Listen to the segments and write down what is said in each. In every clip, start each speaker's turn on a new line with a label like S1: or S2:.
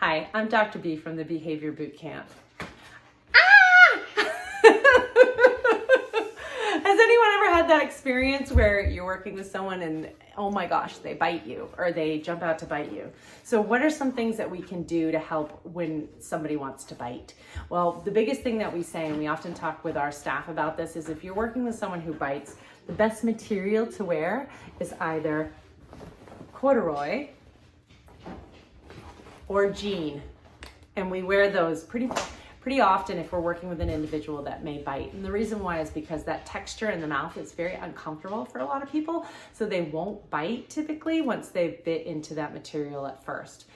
S1: Hi, I'm Dr. B from the Behavior Bootcamp. Has anyone ever had that experience where you're working with someone and, oh my gosh, they bite you or they jump out to bite you? So what are some things that we can do to help when somebody wants to bite? Well, the biggest thing that we say, and we often talk with our staff about this, is if you're working with someone who bites, the best material to wear is either corduroy or jean. And we wear those pretty often if we're working with an individual that may bite. And the reason why is because that texture in the mouth is very uncomfortable for a lot of people. So they won't bite typically once they've bit into that material at first.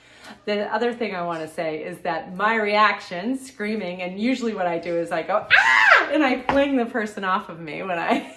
S1: The other thing I want to say is that my reaction, screaming, and usually what I do is I go, ah! And I fling the person off of me when I'm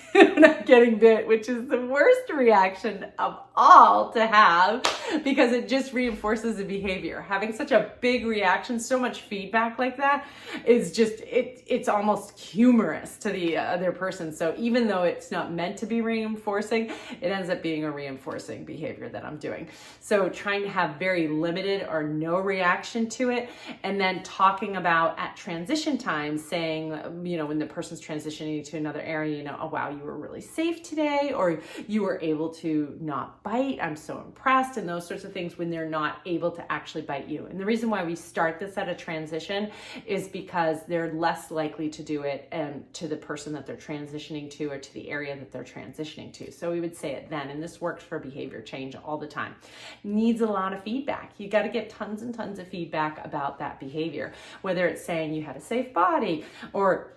S1: getting bit, which is the worst reaction of all to have because it just reinforces the behavior. Having such a big reaction, so much feedback like that is just, it's almost humorous to the other person. So even though it's not meant to be reinforcing, it ends up being a reinforcing behavior that I'm doing. So trying to have very limited or no reaction to it, and then talking about at transition time, saying, when the person's transitioning to another area, oh wow, you were really safe today, or you were able to not bite, I'm so impressed, and those sorts of things when they're not able to actually bite you. And the reason why we start this at a transition is because they're less likely to do it to the person that they're transitioning to or to the area that they're transitioning to. So we would say it then, and this works for behavior change all the time. Needs a lot of feedback. You got to get tons and tons of feedback about that behavior, whether it's saying you had a safe body or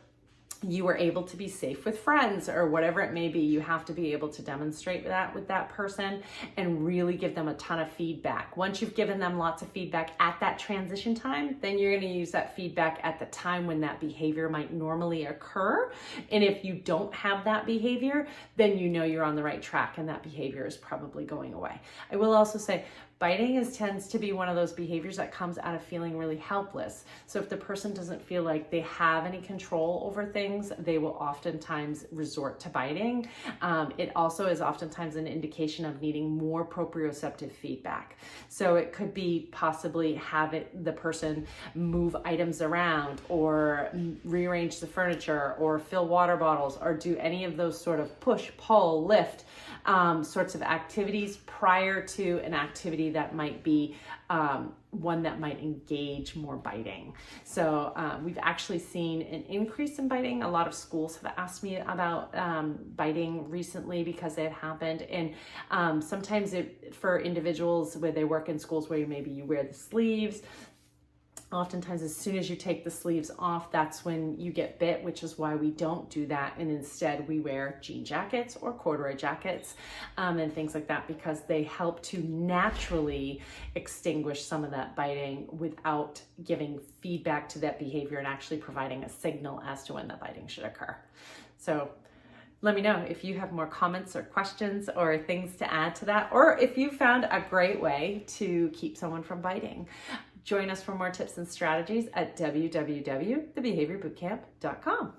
S1: you were able to be safe with friends or whatever it may be. You have to be able to demonstrate that with that person and really give them a ton of feedback. Once you've given them lots of feedback at that transition time, then you're going to use that feedback at the time when that behavior might normally occur. And if you don't have that behavior, then you know you're on the right track and that behavior is probably going away. I will also say, biting tends to be one of those behaviors that comes out of feeling really helpless. So if the person doesn't feel like they have any control over things, they will oftentimes resort to biting. It also is oftentimes an indication of needing more proprioceptive feedback. So it could be possibly have the person move items around or rearrange the furniture or fill water bottles or do any of those sort of push, pull, lift sorts of activities prior to an activity that might be one that might engage more biting. So we've actually seen an increase in biting. A lot of schools have asked me about biting recently because it happened. And sometimes for individuals where they work in schools where maybe you wear the sleeves, oftentimes as soon as you take the sleeves off, that's when you get bit, which is why we don't do that. And instead we wear jean jackets or corduroy jackets and things like that, because they help to naturally extinguish some of that biting without giving feedback to that behavior and actually providing a signal as to when the biting should occur. So let me know if you have more comments or questions or things to add to that, or if you found a great way to keep someone from biting. Join us for more tips and strategies at www.thebehaviorbootcamp.com.